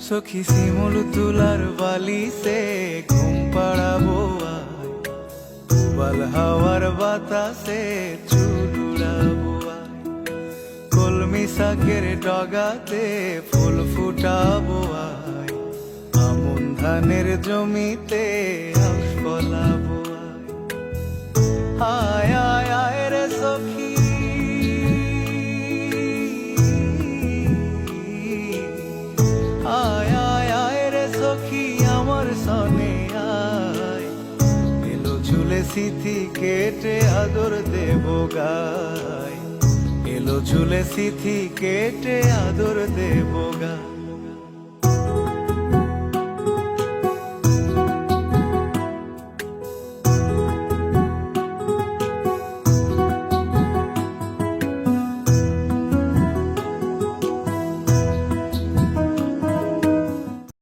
সখী শিমুল তুলার বালিশে ঘুম পাড়াবো আয়, উবাল হাওয়ার বাতাসে চুল উড়াবো আয়, কলমি শাকের ডগাতে ফুল ফুটাবো আয়, আমন ধানের জমিতে আউশ ফলাবো আয়। আয় আয় রে সখী, আয় আয় আয় রে সখী আমার সনে আয়, এলো ঝুলে সিথি কেটে আদর দেব গায়, এলো ঝুলে সিথি কেটে আদর দেব গায়।